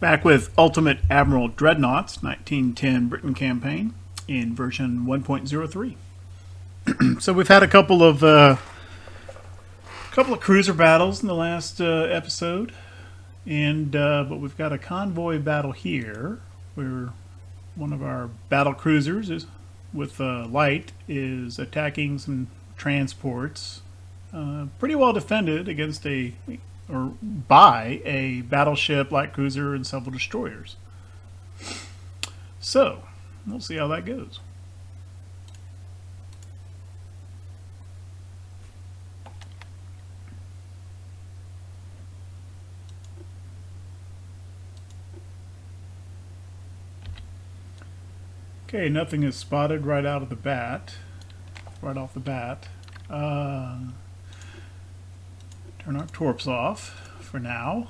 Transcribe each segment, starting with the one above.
Back with Ultimate Admiral Dreadnoughts 1910 Britain campaign in version 1.03. So we've had a couple of cruiser battles in the last episode, and but we've got a convoy battle here where one of our battle cruisers is with light is attacking some transports, pretty well defended against by a battleship, light cruiser, and several destroyers. So we'll see how that goes. Okay, nothing is spotted right off the bat. Turn our torps off for now.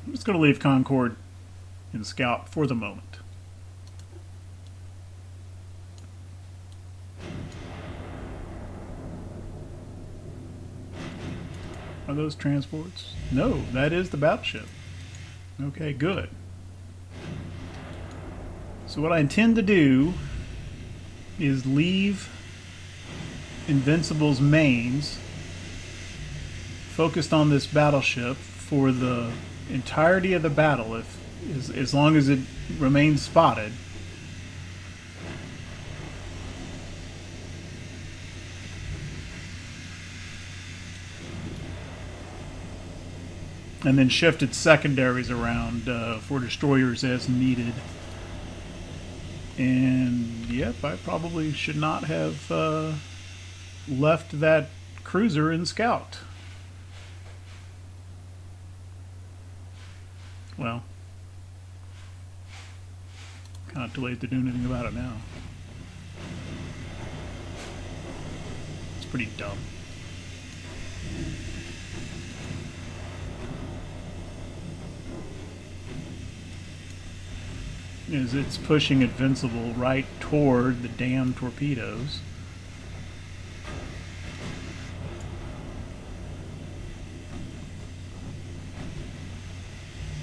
I'm just going to leave Concord in Scout for the moment. Are those transports? No, that is the battleship. Okay, good. So what I intend to do is leave Invincible's mains focused on this battleship for the entirety of the battle, as long as it remains spotted. And then shift its secondaries around for destroyers as needed. And yep, I probably should not have left that cruiser in Scout. Well, kind of too late to do anything about it now. It's pretty dumb. Is it's pushing Invincible right toward the damn torpedoes.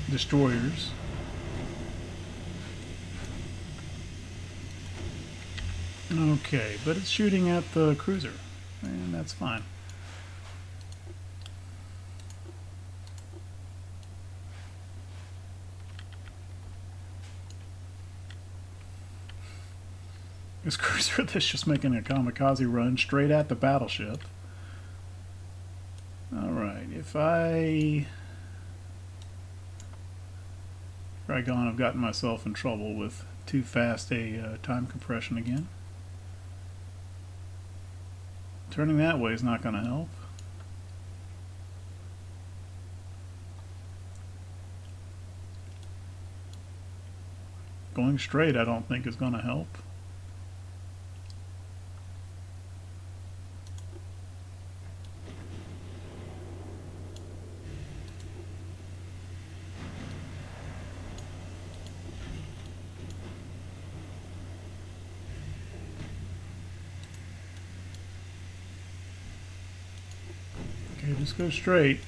Destroyers. Okay, but it's shooting at the cruiser, and that's fine. This cruiser that's just making a kamikaze run straight at the battleship. Alright, if I've gotten myself in trouble with too fast a time compression again. Turning that way is not going to help. Going straight I don't think is going to help. Okay, just go straight.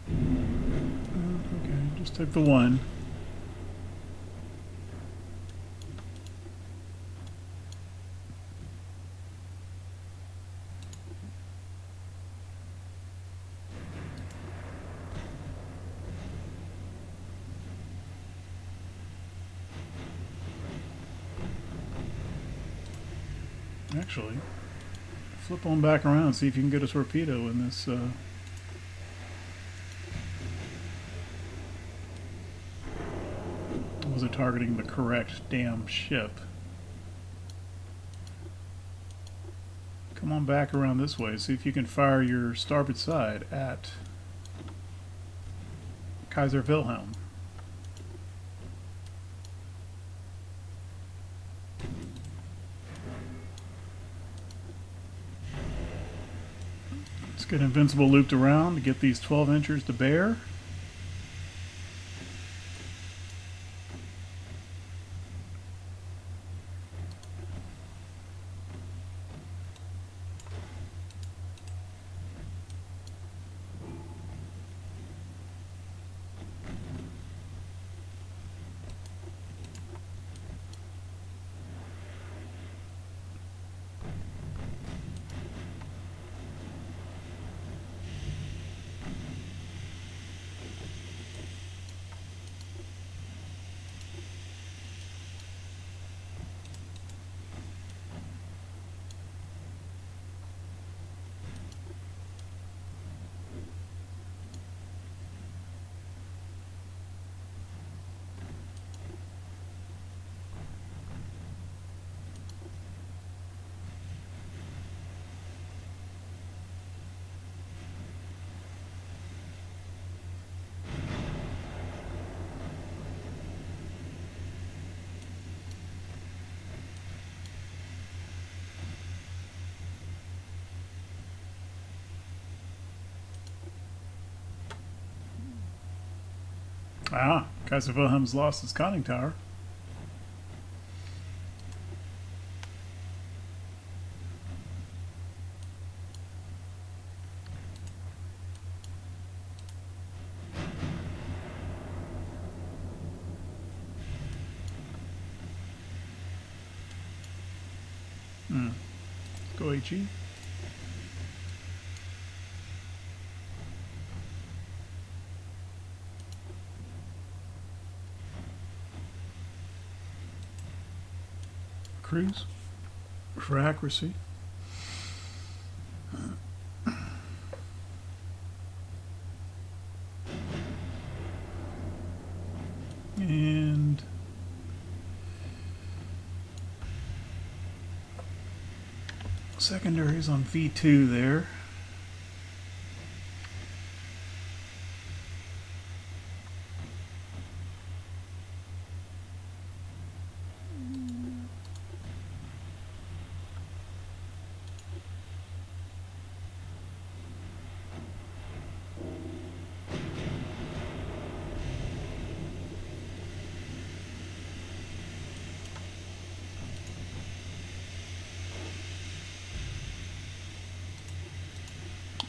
Okay, just take the one. Actually, flip on back around and see if you can get a torpedo in this. Was it targeting the correct damn ship? Come on back around this way. See if you can fire your starboard side at Kaiser Wilhelm. Let's get Invincible looped around to get these 12 inchers to bear. Ah, Kaiser Wilhelm's lost his conning tower. Go HE. Cruise for accuracy. And secondaries on V2 there.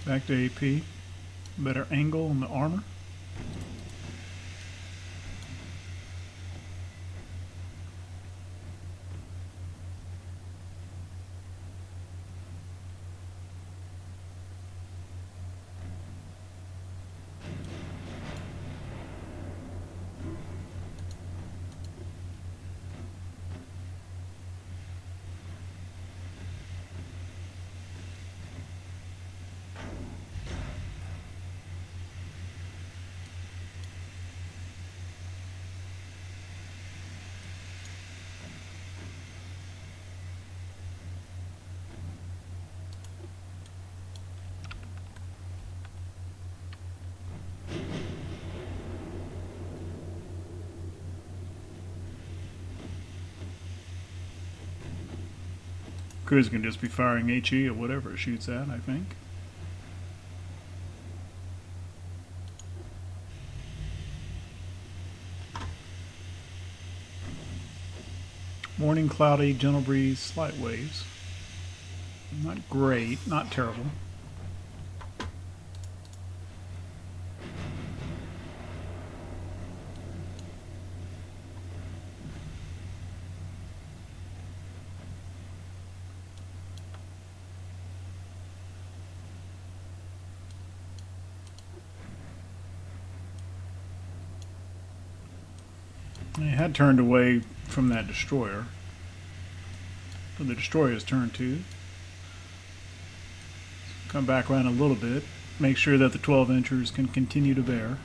Back to AP. Better angle on the armor. Cruise can just be firing HE or whatever it shoots at, I think. Morning cloudy, gentle breeze, slight waves. Not great, not terrible. They had turned away from that destroyer. So the destroyer's turn too. Come back around a little bit. Make sure that the 12-inchers can continue to bear.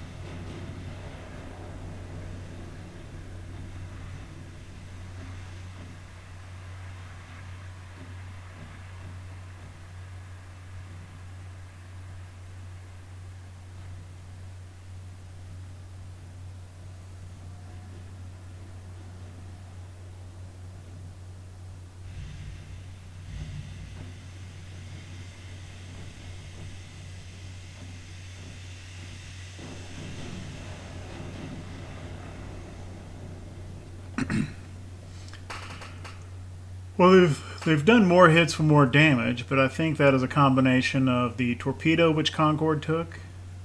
Well, they've done more hits for more damage, but I think that is a combination of the torpedo which Concorde took,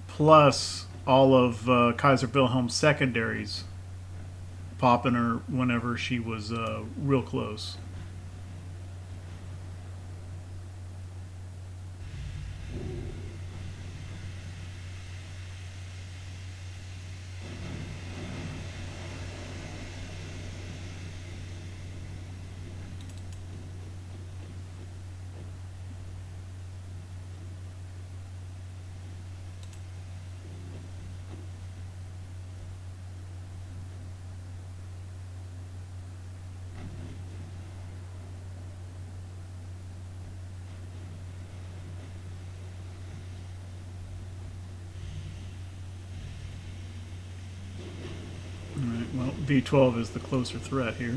plus all of Kaiser Wilhelm's secondaries popping her whenever she was real close. Alright, well, V12 is the closer threat here.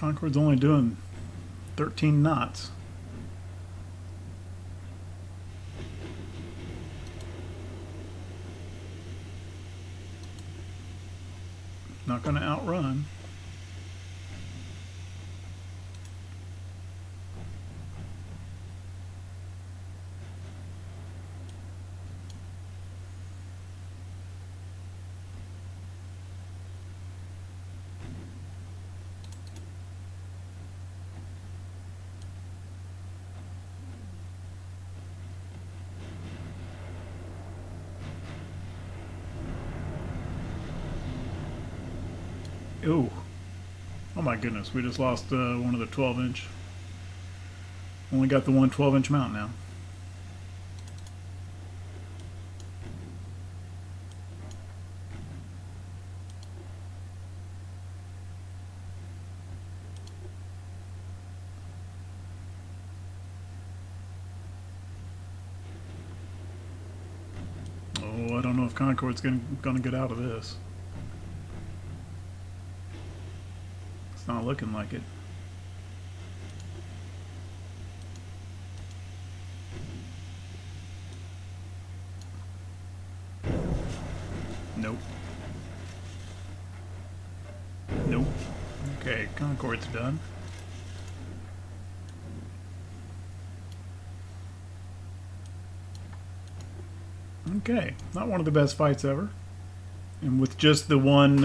Concorde's only doing 13 knots. Not going to outrun. Ooh. Oh my goodness, we just lost one of the 12-inch. Only got the one 12-inch mount now. Oh, I don't know if Concorde's gonna get out of this. It's not looking like it. Nope. Nope. Okay, Concorde's done. Okay, not one of the best fights ever. And with just the one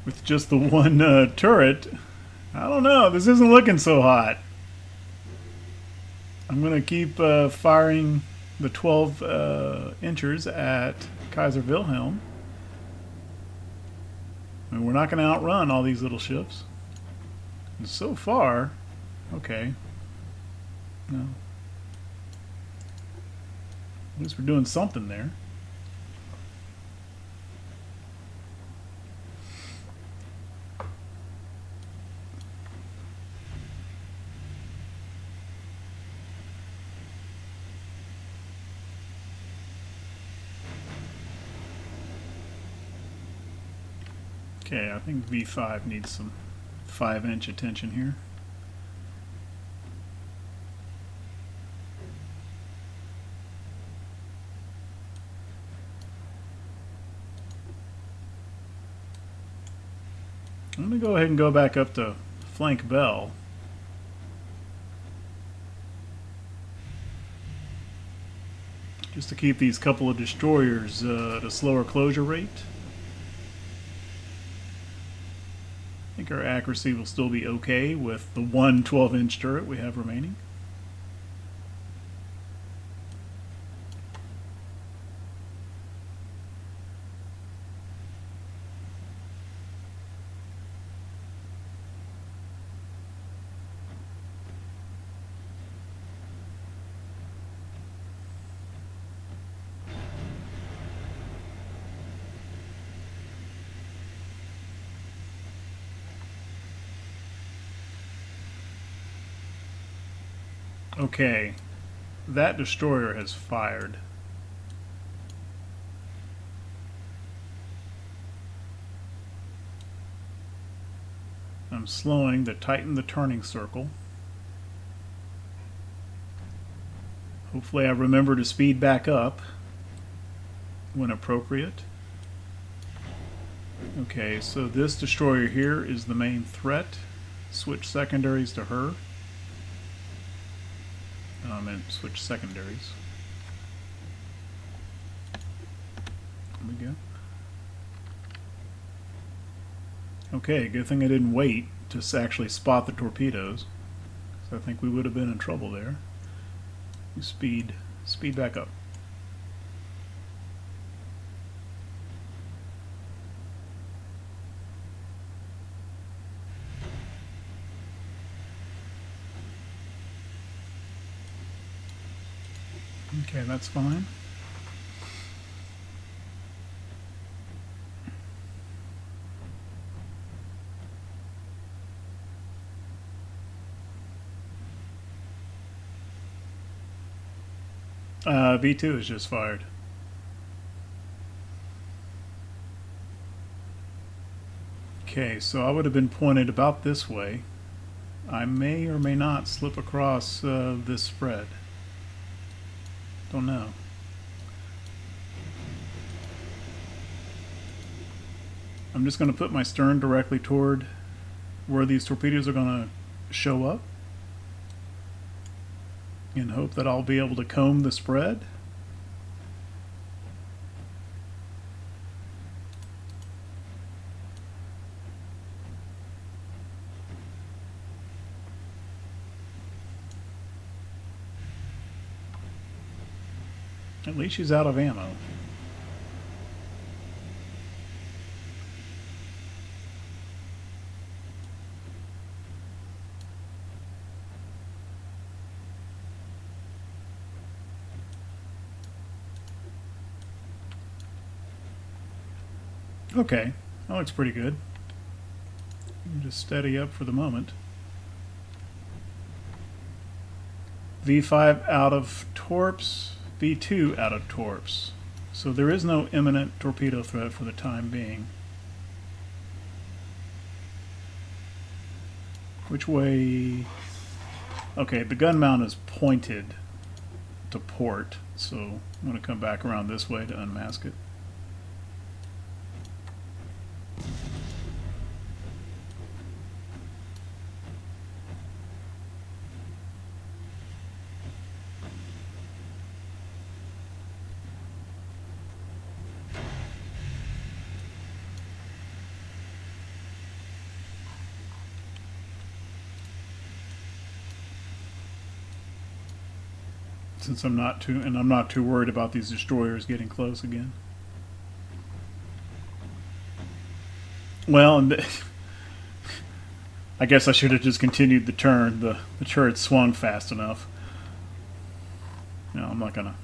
with just the one turret, I don't know, this isn't looking so hot. I'm gonna keep firing the 12 inchers at Kaiser Wilhelm. And we're not going to outrun all these little ships. And so far, okay. No. At least we're doing something there. Okay, I think V5 needs some 5-inch attention here. I'm going to go ahead and go back up to flank Bell. Just to keep these couple of destroyers at a slower closure rate. I think our accuracy will still be okay with the one 12-inch turret we have remaining. Okay, that destroyer has fired. I'm slowing to tighten the turning circle. Hopefully I remember to speed back up when appropriate. Okay, so this destroyer here is the main threat. Switch secondaries to her. And switch secondaries. There we go. Okay, good thing I didn't wait to actually spot the torpedoes. So I think we would have been in trouble there. Speed back up. Okay, that's fine. V2 is just fired. Okay, so I would have been pointed about this way. I may or may not slip across this spread. Don't know. I'm just going to put my stern directly toward where these torpedoes are going to show up and hope that I'll be able to comb the spread. At least she's out of ammo. Okay, that looks pretty good. Just steady up for the moment. V5 out of torps, V2 out of torps. So there is no imminent torpedo threat for the time being. Which way? Okay, the gun mount is pointed to port, so I'm going to come back around this way to unmask it. Since I'm not too worried about these destroyers getting close again. Well, and I guess I should have just continued the turn. The turret swung fast enough. No, I'm not gonna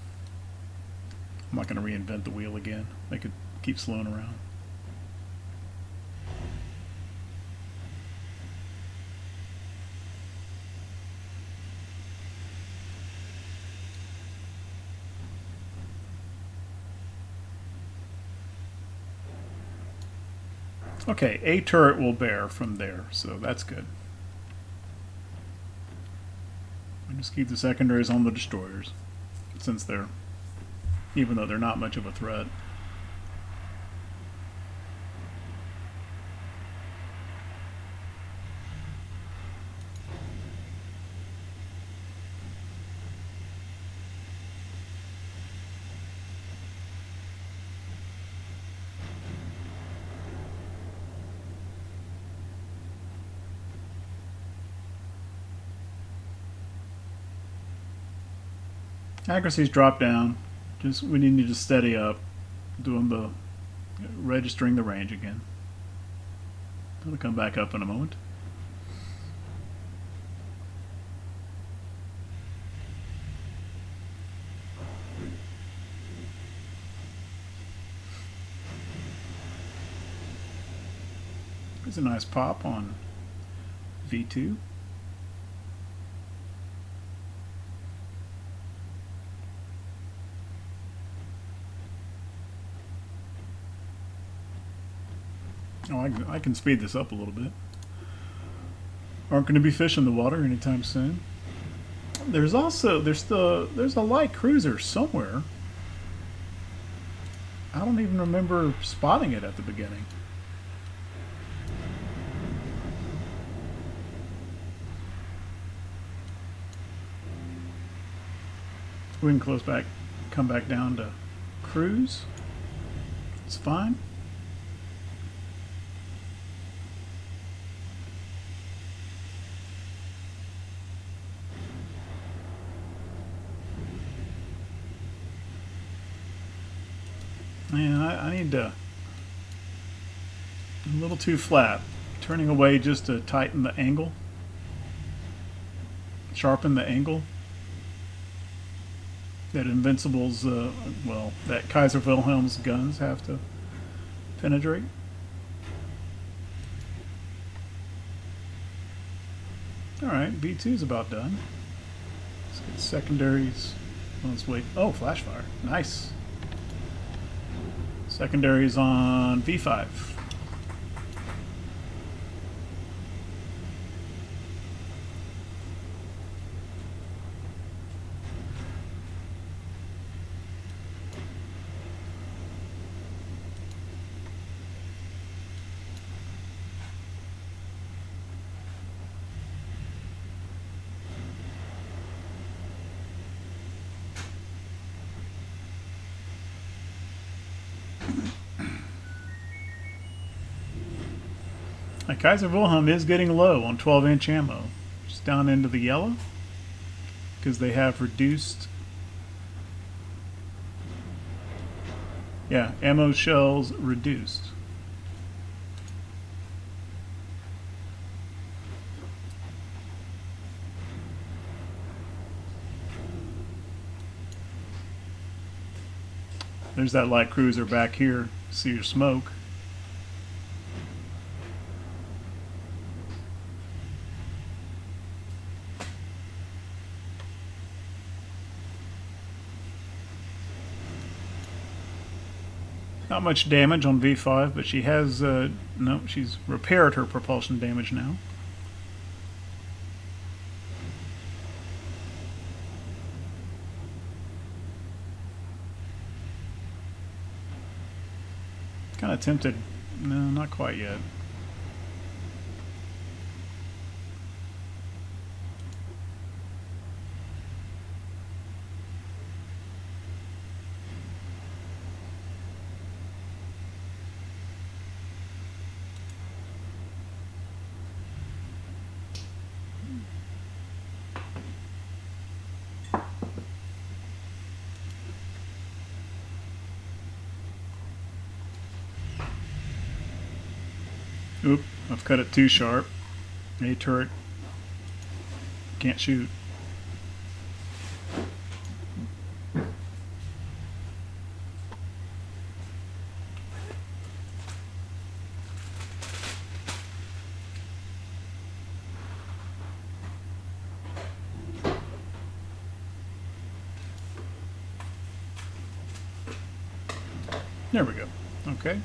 reinvent the wheel again. They could keep slowing around. Okay, a turret will bear from there, so that's good. I just keep the secondaries on the destroyers, since they're, even though they're not much of a threat. Accuracy's dropped down. Just we need to just steady up, doing the registering the range again. It'll come back up in a moment. There's a nice pop on V2. Oh, I can speed this up a little bit. Aren't going to be fish in the water anytime soon. There's a light cruiser somewhere. I don't even remember spotting it at the beginning. We can come back down to cruise. It's fine. Man, I need to, a little too flat. Turning away just to tighten the angle. Sharpen the angle. That Invincible's, well, that Kaiser Wilhelm's guns have to penetrate. Alright, B2's about done. Let's get secondaries. Let's wait. Oh, flash fire. Nice. Secondaries on V5. Kaiser Wilhelm is getting low on 12-inch ammo. Just down into the yellow. Because they have reduced... Yeah, ammo shells reduced. There's that light cruiser back here. See your smoke. Not much damage on V5, but she has, no, she's repaired her propulsion damage now. Kind of tempted. No, not quite yet. Oop, I've cut it too sharp. A turret can't shoot. There we go. Okay.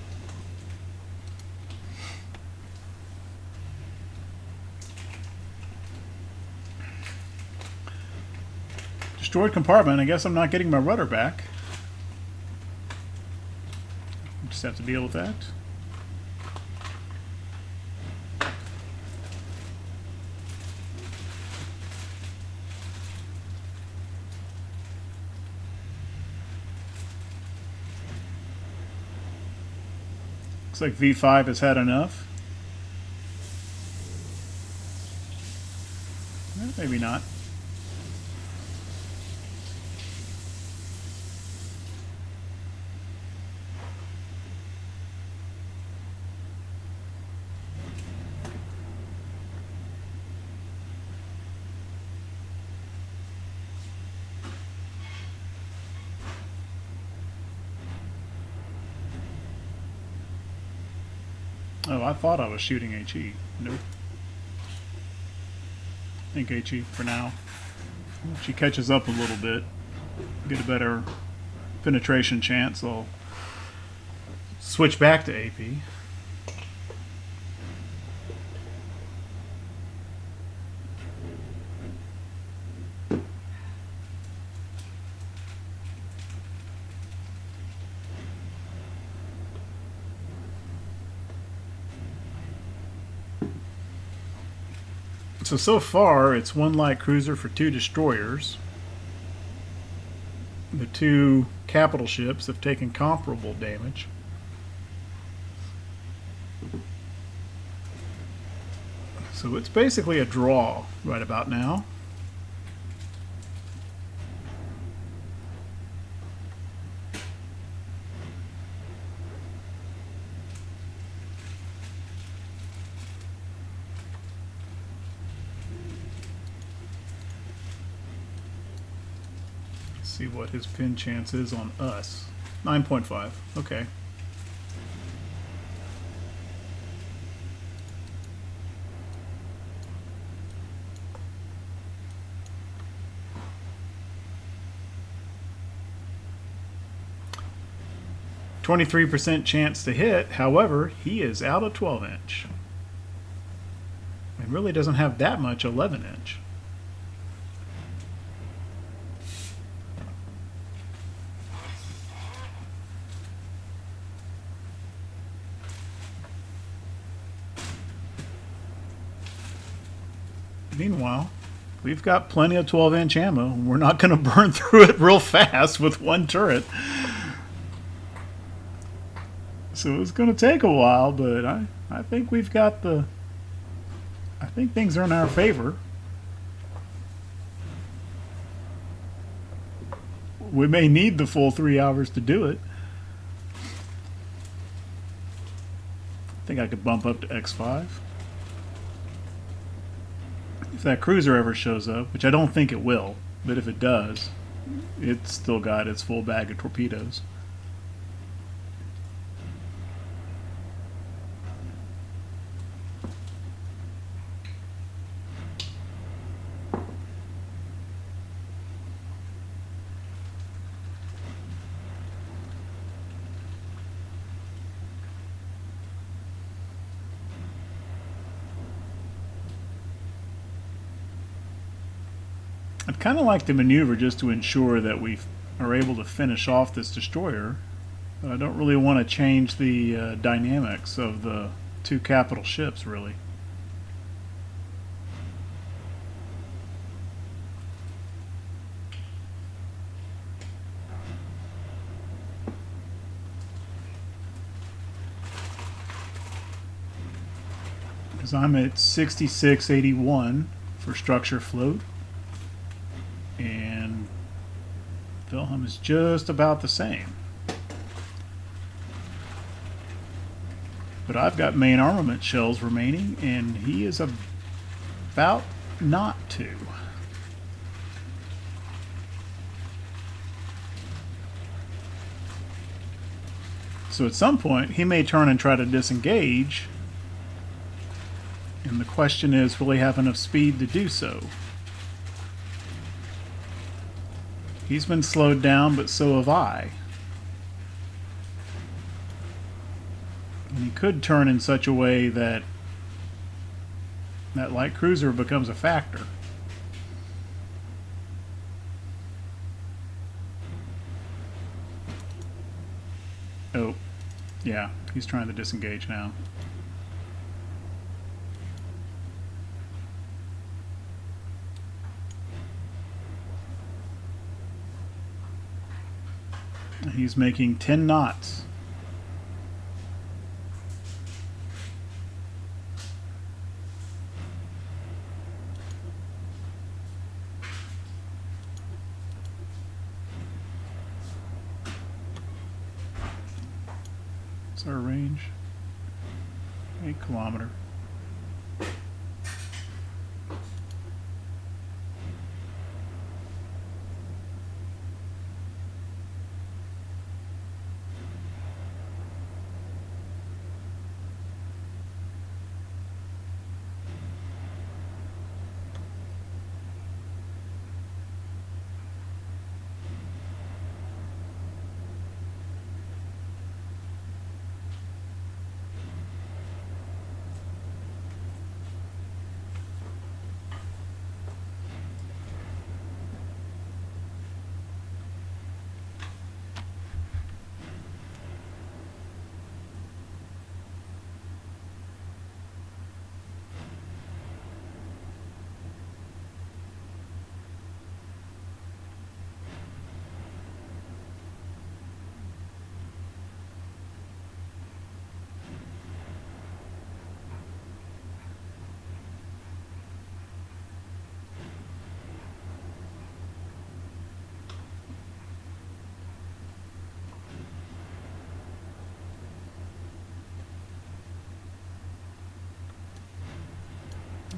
Destroyed compartment. I guess I'm not getting my rudder back. Just have to deal with that. Looks like V5 has had enough. Well, maybe not. Oh, I thought I was shooting HE. Nope. I think HE for now. If she catches up a little bit, get a better penetration chance, I'll switch back to AP. So far, it's one light cruiser for 2 destroyers. The 2 capital ships have taken comparable damage. So it's basically a draw right about now. See what his pin chance is on us. 9.5. Okay. %chance to hit. However, he is out of 12-inch. It really doesn't have that much 11-inch. Meanwhile, we've got plenty of 12-inch ammo. We're not going to burn through it real fast with one turret. So it's going to take a while, but I think we've got the... I think things are in our favor. We may need the full 3 hours to do it. I think I could bump up to X5. If that cruiser ever shows up, which I don't think it will, but if it does, it's still got its full bag of torpedoes. I'd kind of like to maneuver just to ensure that we are able to finish off this destroyer, but I don't really want to change the dynamics of the two capital ships, really. Because I'm at 66.81 for structure float. And Wilhelm is just about the same. But I've got main armament shells remaining, and he is about not to. So at some point, he may turn and try to disengage. And the question is, will he have enough speed to do so? He's been slowed down, but so have I. And he could turn in such a way that that light cruiser becomes a factor. Oh, yeah, he's trying to disengage now. He's making 10 knots. What's our range? 8 kilometers.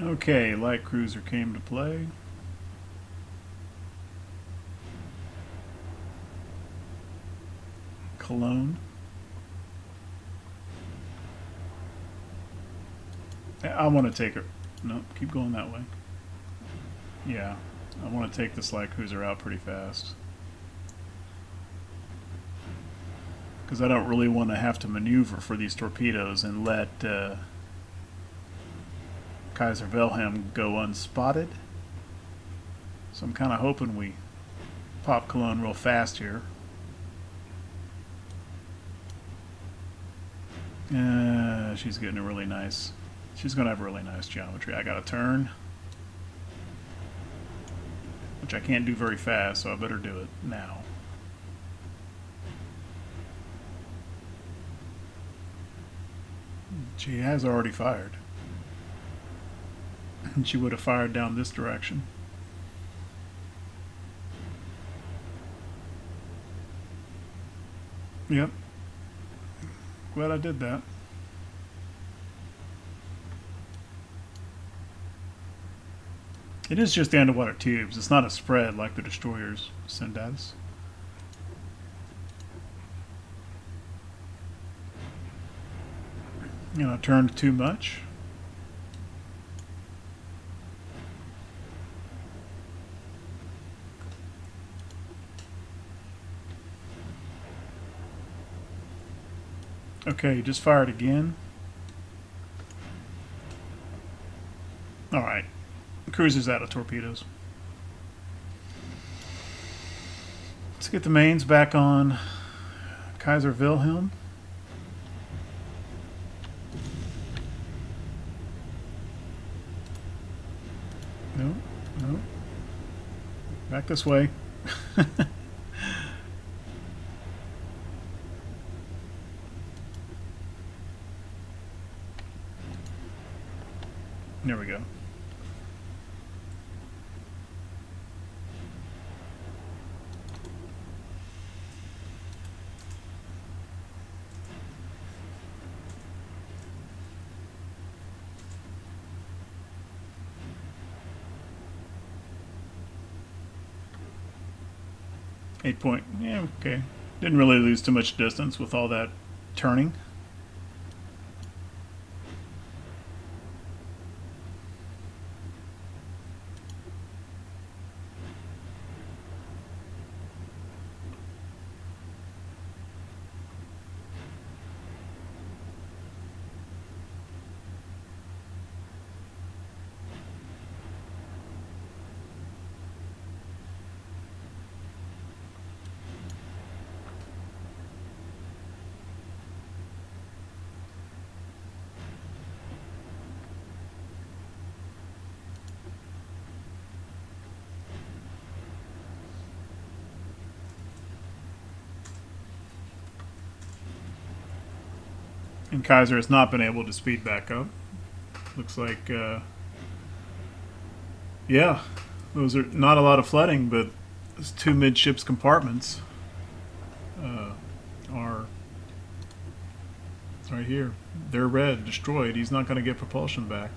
Okay, light cruiser came to play. Cologne. I want to take it. No, keep going that way. Yeah, I want to take this light cruiser out pretty fast. Because I don't really want to have to maneuver for these torpedoes and let Kaiser Wilhelm go unspotted. So I'm kind of hoping we pop Cologne real fast here. She's getting a really nice... She's going to have a really nice geometry. I got a turn, which I can't do very fast, so I better do it now. She has already fired. And she would have fired down this direction. Yep. Glad I did that. It is just the underwater tubes. It's not a spread like the destroyers send at us. You know, turned too much. Okay, just fired again. Alright. Cruiser's out of torpedoes. Let's get the mains back on Kaiser Wilhelm. No, no. Back this way. There we go. Yeah, okay. Didn't really lose too much distance with all that turning. And Kaiser has not been able to speed back up. Looks like, yeah, those are not a lot of flooding, but those two midships compartments are right here. They're red, destroyed. He's not going to get propulsion back.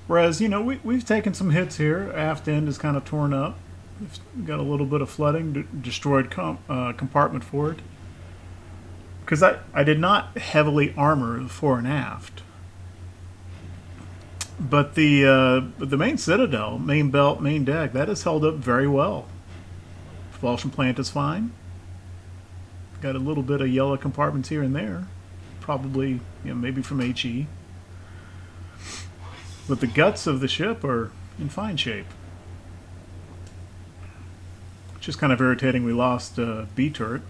Whereas, you know, we've taken some hits here. Aft end is kind of torn up. We've got a little bit of flooding, destroyed compartment forward. Because I did not heavily armor the fore and aft. But the main citadel, main belt, main deck, that has held up very well. Propulsion plant is fine. Got a little bit of yellow compartments here and there. Probably, you know, maybe from HE. But the guts of the ship are in fine shape. Just kind of irritating we lost B turret.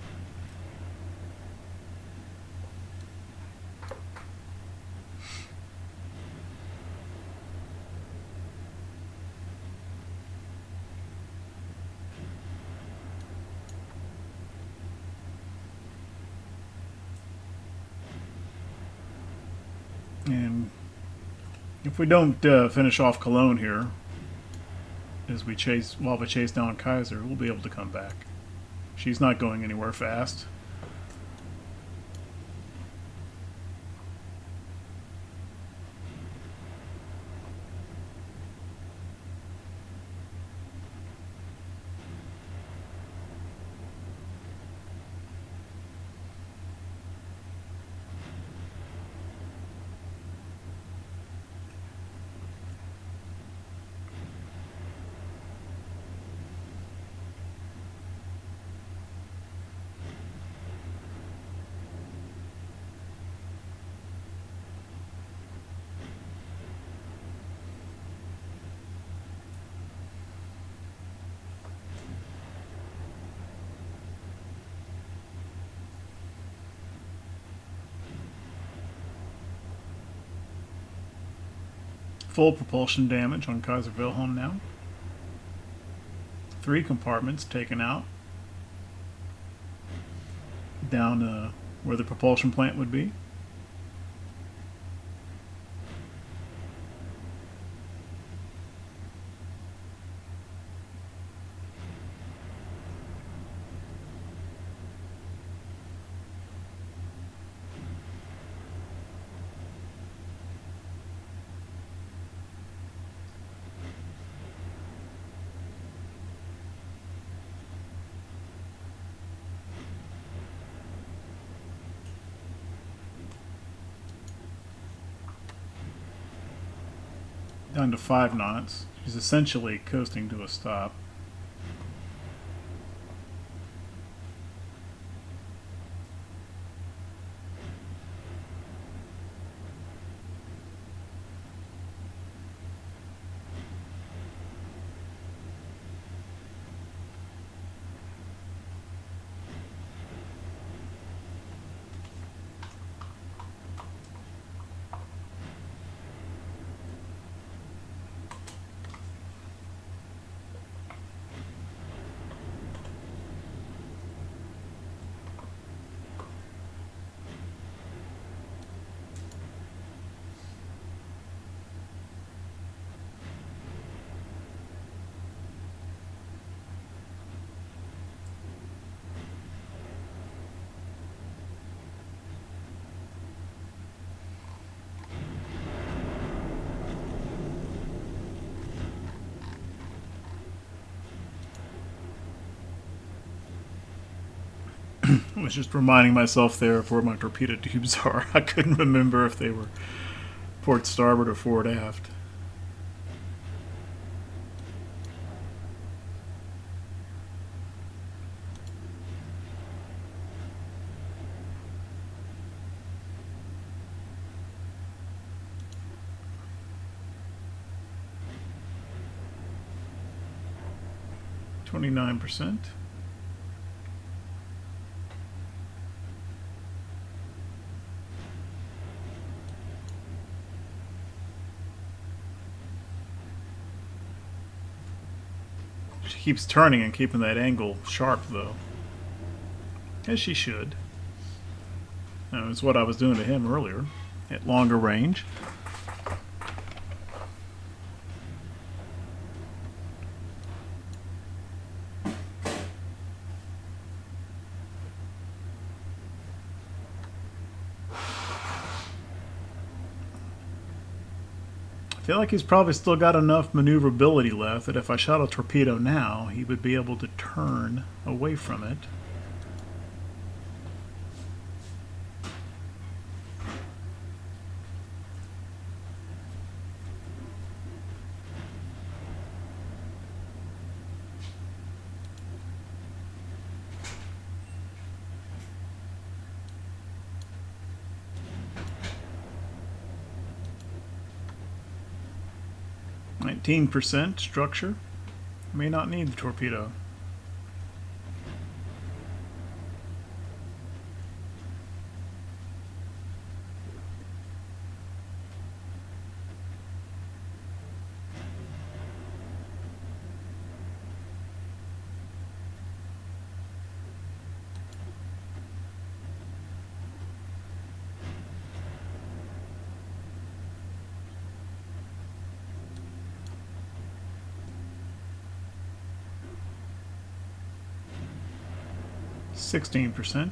And if we don't finish off Cologne here, as we chase down Kaiser, we'll be able to come back. She's not going anywhere fast. full propulsion damage on Kaiser Wilhelm now. 3 compartments taken out. Down where the propulsion plant would be. Down to 5 knots. He's essentially coasting to a stop. I was just reminding myself there of where my torpedo tubes are. I couldn't remember if they were port starboard or forward aft. %. She keeps turning and keeping that angle sharp, though. As she should. It's what I was doing to him earlier, at longer range. I feel like he's probably still got enough maneuverability left that if I shot a torpedo now, he would be able to turn away from it. %, structure. May not need the torpedo. %.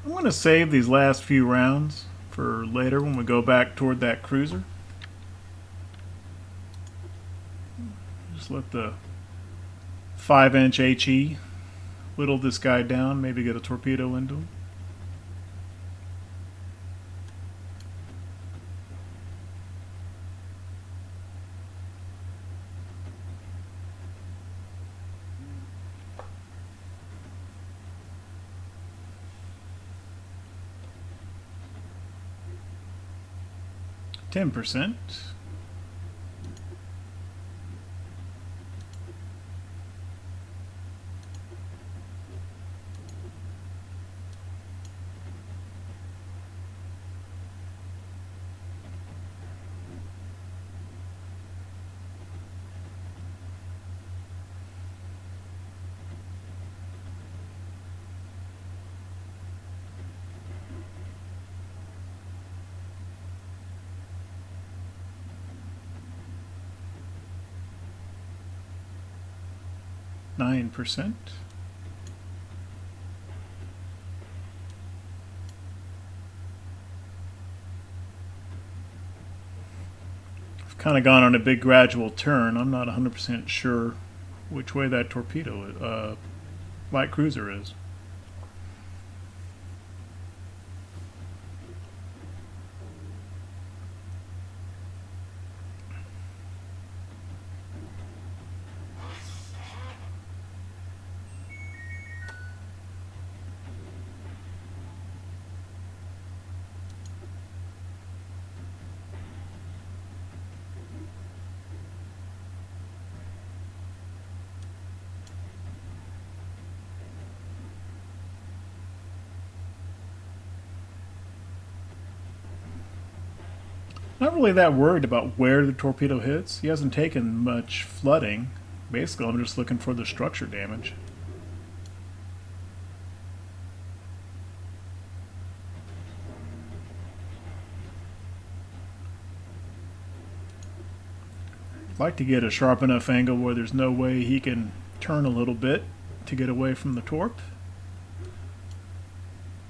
I'm going to save these last few rounds for later when we go back toward that cruiser. Just let the 5-inch HE whittle this guy down, maybe get a torpedo into him. %. %. I've kind of gone on a big gradual turn. I'm not 100% sure which way that torpedo light cruiser is. Not really that worried about where the torpedo hits. He hasn't taken much flooding. Basically, I'm just looking for the structure damage. I'd like to get a sharp enough angle where there's no way he can turn a little bit to get away from the torp.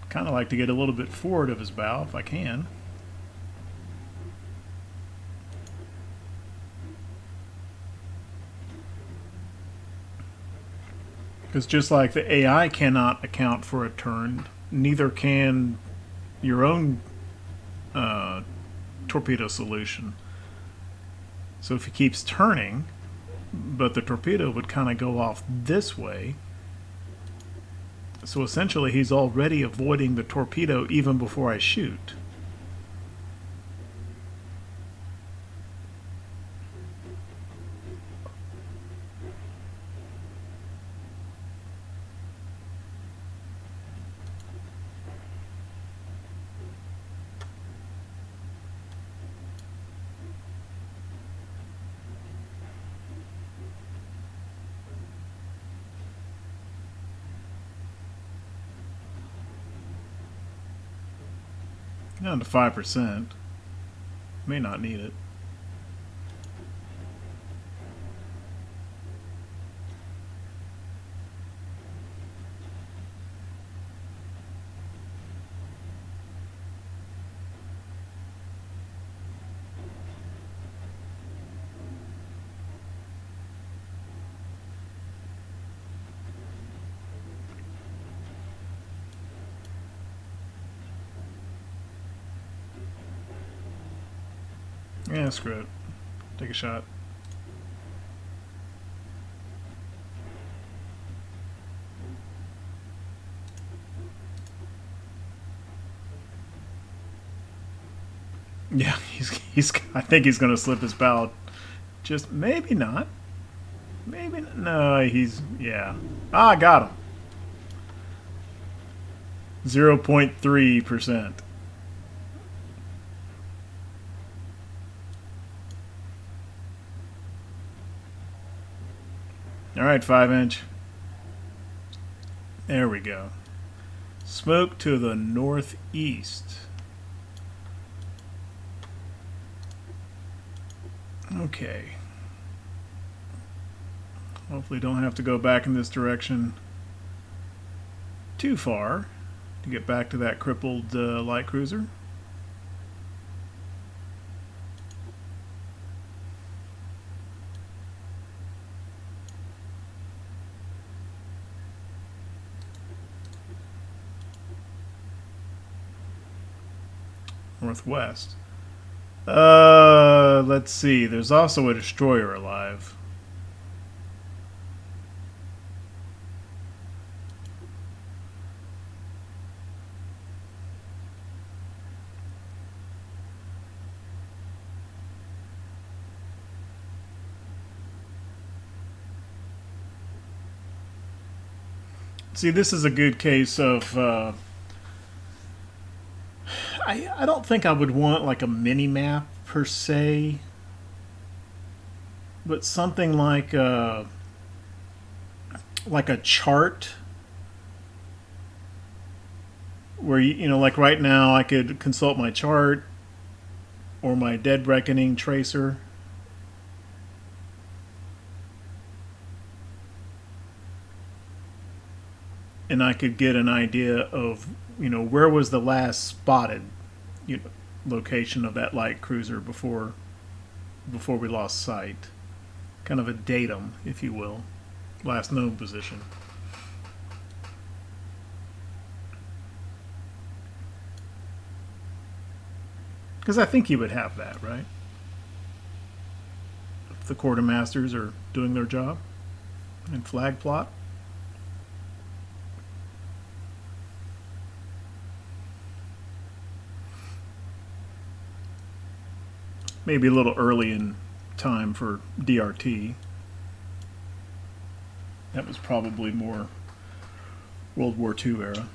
Kind of like to get a little bit forward of his bow if I can. Because just like the AI cannot account for a turn, neither can your own torpedo solution. So if he keeps turning, but the torpedo would kind of go off this way, so essentially he's already avoiding the torpedo even before I shoot. Down to 5%. May not need it. Yeah, screw it. Take a shot. Yeah, he's. I think he's gonna slip his bow. Just maybe not. Maybe not. No. He's yeah. Ah, I got him. 0.3%. All right, 5-inch. There we go. Smoke to the northeast. Okay. Hopefully don't have to go back in this direction too far. to get back to that crippled light cruiser. Northwest. Let's see. There's also a destroyer alive. See, this is a good case of I don't think I would want like a mini map per se, but something like a chart where you know, like right now I could consult my chart or my Dead Reckoning tracer. And I could get an idea of, you know, where was the last spotted, you know, location of that light cruiser before we lost sight. Kind of a datum, if you will. Last known position. Because I think you would have that, right? If the quartermasters are doing their job and flag plot. Maybe a little early in time for DRT. That was probably more World War II era.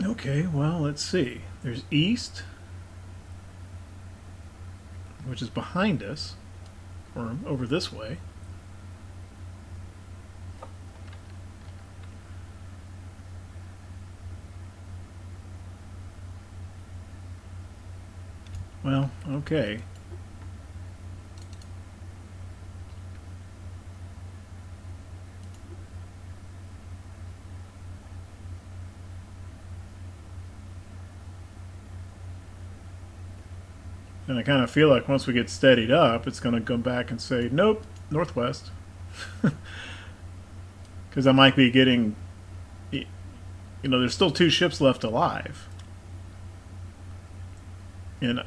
Okay, well, let's see. There's east, which is behind us, or over this way. Well, okay. And I kind of feel like once we get steadied up, it's going to come back and say, nope, northwest. Because I might be getting, you know, there's still 2 ships left alive. And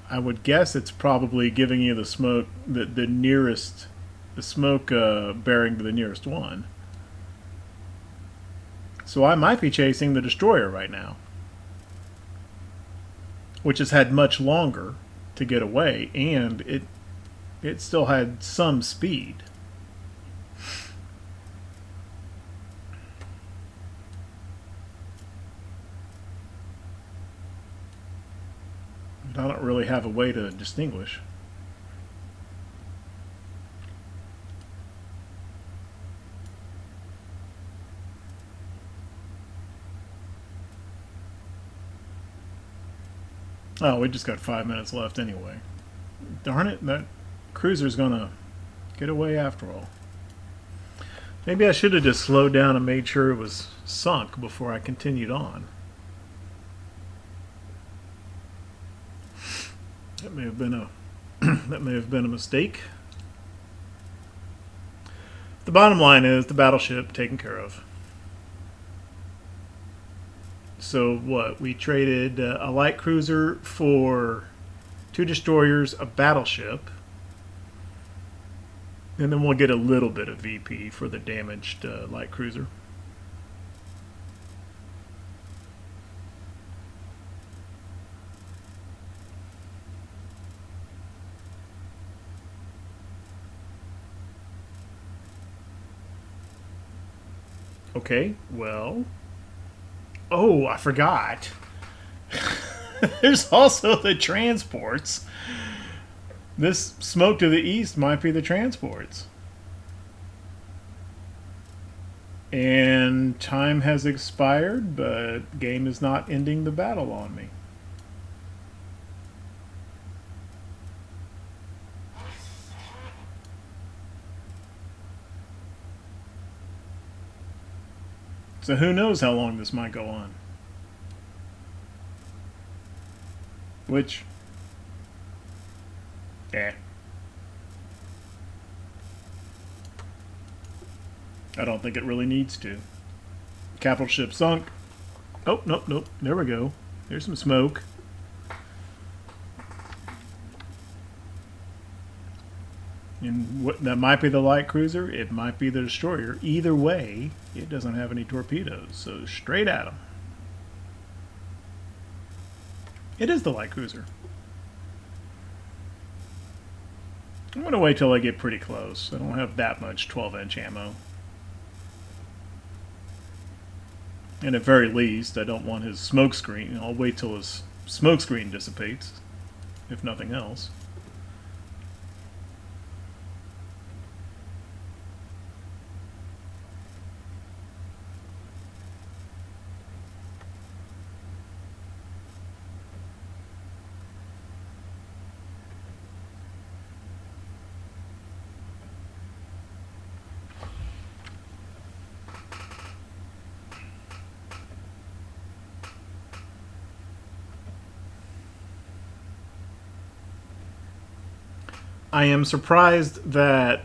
I would guess it's probably giving you the smoke, the nearest, the smoke bearing to the nearest one. So I might be chasing the destroyer right now, which has had much longer to get away, and it still had some speed. But I don't really have a way to distinguish. Oh, we just got 5 minutes left anyway. Darn it, that cruiser's gonna get away after all. Maybe I should have just slowed down and made sure it was sunk before I continued on. That may have been a that may have been a mistake. The bottom line is the battleship taken care of. So what? We traded a light cruiser for 2 destroyers, a battleship, and then we'll get a little bit of VP for the damaged light cruiser. Okay, well... Oh, I forgot. There's also the transports. This smoke to the east might be the transports. And time has expired, but game is not ending the battle on me. So who knows how long this might go on. Which... I don't think it really needs to. Capital ship sunk. Oh, nope, nope. There we go. There's some smoke. And that might be the light cruiser. It might be the destroyer. Either way, it doesn't have any torpedoes. So straight at them. It is the light cruiser. I'm going to wait till I get pretty close. I don't have that much 12-inch ammo. And at very least, I don't want his smoke screen. I'll wait till his smoke screen dissipates, if nothing else. I am surprised that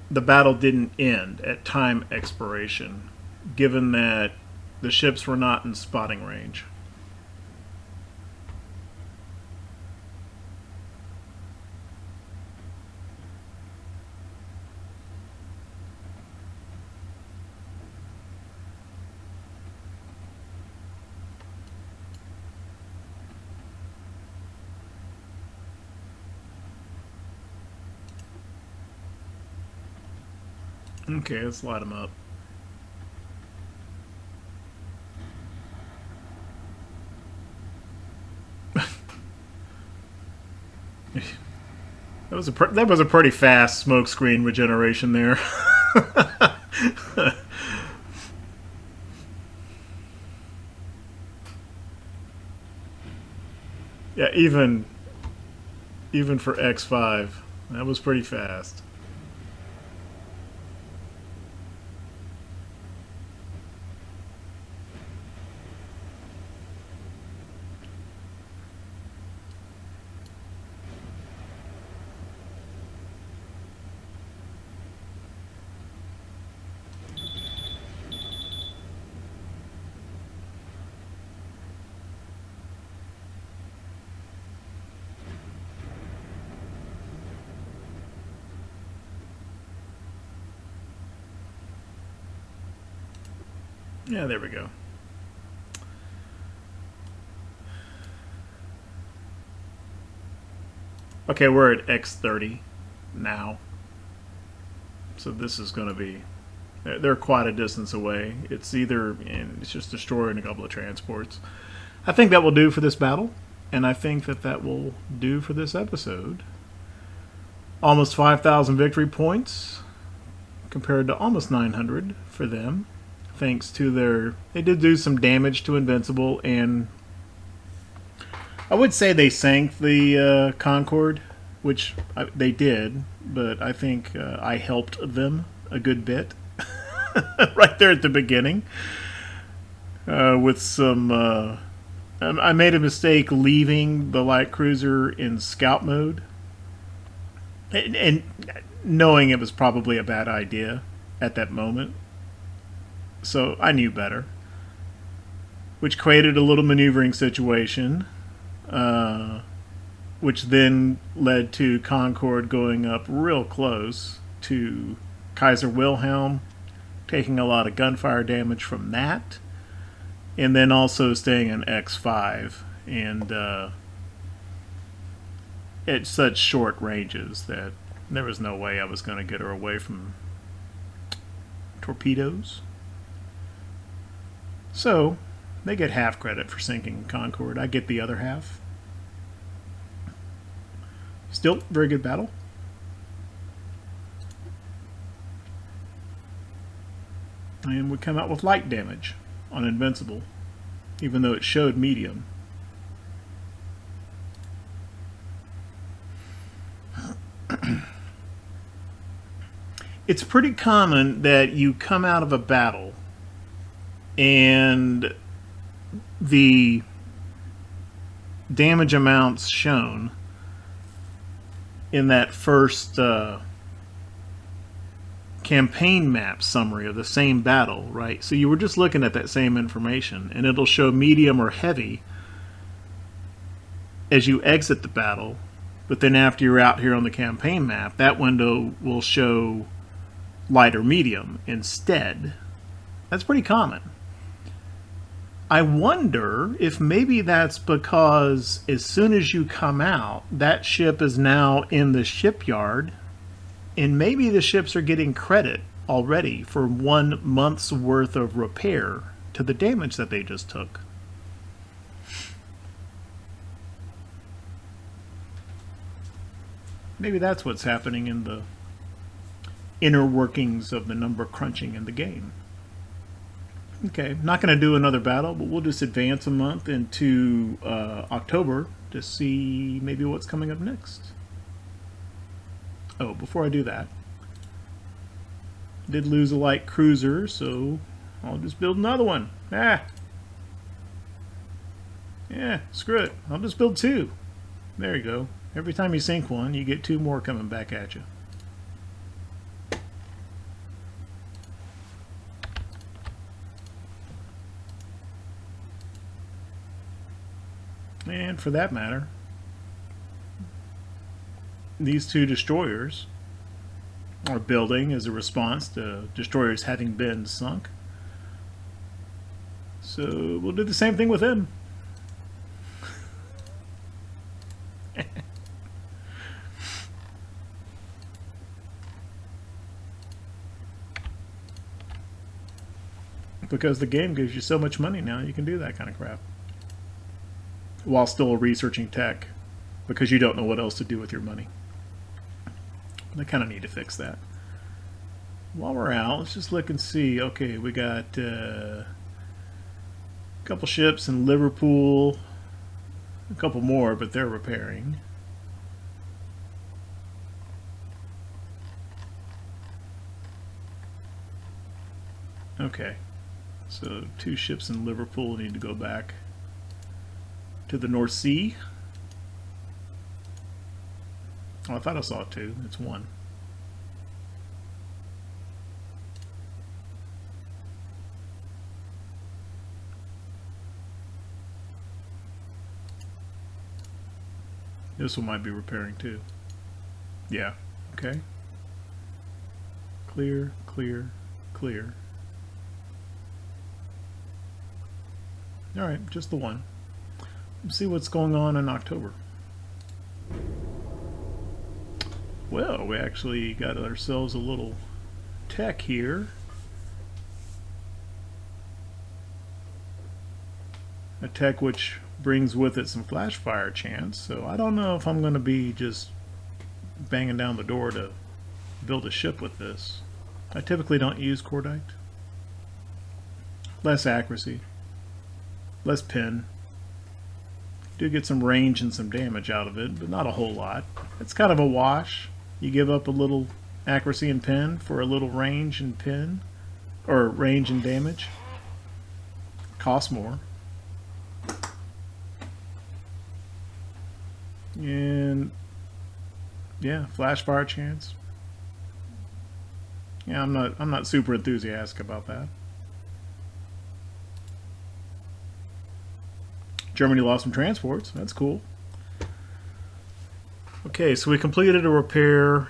the battle didn't end at time expiration, given that the ships were not in spotting range. Okay, let's light them up. That was a pretty fast smoke screen regeneration there. Yeah, even for X5, that was pretty fast. Yeah, there we go. Okay, we're at X30 now. So this is going to be... They're quite a distance away. It's just destroying a couple of transports. I think that will do for this battle. And I think that will do for this episode. Almost 5,000 victory points compared to almost 900 for them. Thanks to they did do some damage to Invincible, and I would say they sank the Concorde, which they did, but I think I helped them a good bit right there at the beginning with some... I made a mistake leaving the light cruiser in scout mode, and knowing it was probably a bad idea at that moment. So I knew better, which created a little maneuvering situation, which then led to Concorde going up real close to Kaiser Wilhelm, taking a lot of gunfire damage from that, and then also staying in X5 and at such short ranges that there was no way I was going to get her away from torpedoes. So they get half credit for sinking Concord. I get the other half. Still, very good battle. And we come out with light damage on Invincible, even though it showed medium. It's pretty common that you come out of a battle and the damage amounts shown in that first campaign map summary of the same battle, right? So you were just looking at that same information, and it'll show medium or heavy as you exit the battle, but then after you're out here on the campaign map, that window will show light or medium instead. That's pretty common. I wonder if maybe that's because as soon as you come out, that ship is now in the shipyard, and maybe the ships are getting credit already for 1 month's worth of repair to the damage that they just took. Maybe that's what's happening in the inner workings of the number crunching in the game. Okay, not going to do another battle, but we'll just advance a month into October to see maybe what's coming up next. Oh, before I do that, did lose a light cruiser, so I'll just build another one. Yeah, screw it. I'll just build 2. There you go. Every time you sink one, you get 2 more coming back at you. And for that matter, these 2 destroyers are building as a response to destroyers having been sunk. So we'll do the same thing with them. Because the game gives you so much money now, you can do that kind of crap while still researching tech, because you don't know what else to do with your money. They kind of need to fix that. While we're out, let's just look and see. Okay, we got a couple ships in Liverpool, a couple more, but they're repairing. Okay, so 2 ships in Liverpool need to go back to the North Sea. Oh, I thought I saw 2. It's 1. This one might be repairing too. Yeah. Okay. Clear, clear, clear. Alright, just the 1. Let's see what's going on in October. Well, we actually got ourselves a little tech here. A tech which brings with it some flash fire chance, so I don't know if I'm going to be just banging down the door to build a ship with this. I typically don't use cordite. Less accuracy, less pin. Do get some range and some damage out of it, but not a whole lot. It's kind of a wash. You give up a little accuracy and pin for a little range and pin, or range and damage. Costs more. And yeah, flash fire chance. Yeah, I'm not super enthusiastic about that. Germany lost some transports. That's cool. Okay, so we completed a repair,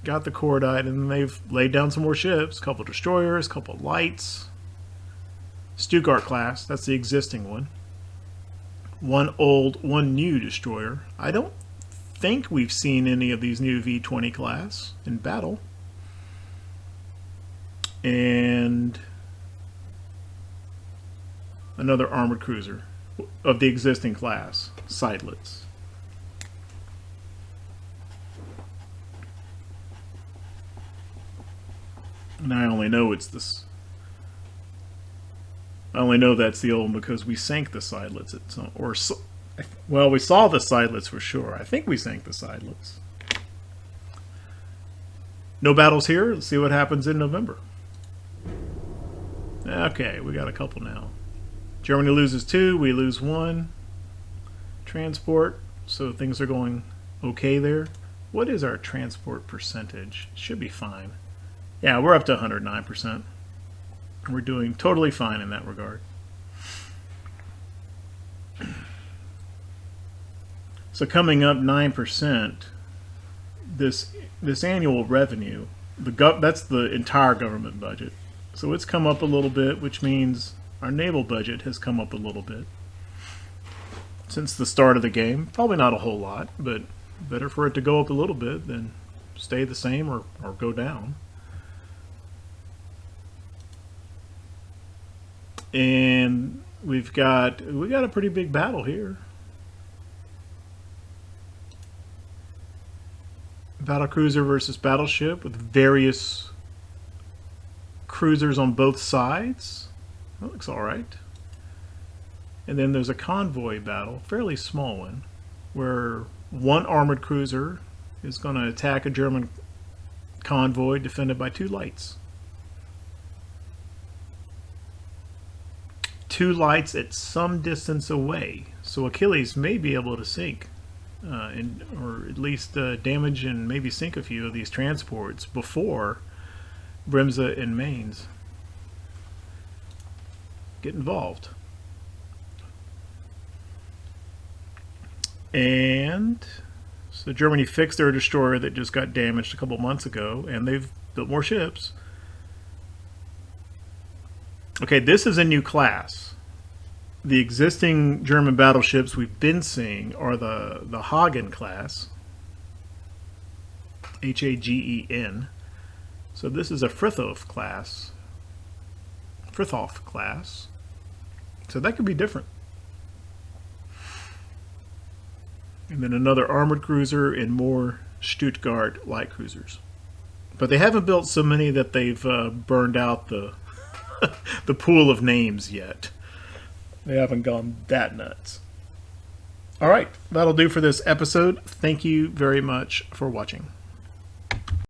got the cordite, and they've laid down some more ships. A couple destroyers, a couple lights. Stuttgart class, that's the existing one. 1 old, 1 new destroyer. I don't think we've seen any of these new V20 class in battle. And Another armored cruiser of the existing class, Seydlitz. And I only know it's this. I only know that's the old one because we sank the Seydlitz at some, well, we saw the Seydlitz for sure. I think we sank the Seydlitz. No battles here. Let's see what happens in November. Okay, we got a couple now. Germany loses 2, we lose 1. Transport, so things are going okay there. What is our transport percentage? Should be fine. Yeah, we're up to 109%. We're doing totally fine in that regard. So coming up 9%, this annual revenue, that's the entire government budget. So it's come up a little bit, which means our naval budget has come up a little bit since the start of the game. Probably not a whole lot, but better for it to go up a little bit than stay the same or go down. And we got a pretty big battle here. Battlecruiser versus battleship with various cruisers on both sides. That looks alright. And then there's a convoy battle, fairly small one, where one armored cruiser is going to attack a German convoy defended by 2 lights. 2 lights at some distance away, so Achilles may be able to sink, or at least damage and maybe sink a few of these transports before Bremse and Mainz get involved. And so Germany fixed their destroyer that just got damaged a couple months ago, and they've built more ships. Okay, this is a new class. The existing German battleships we've been seeing are the Hagen class, Hagen. So this is a Frithjof class. So that could be different. And then another armored cruiser and more Stuttgart light cruisers. But they haven't built so many that they've burned out the the pool of names yet. They haven't gone that nuts. All right, that'll do for this episode. Thank you very much for watching.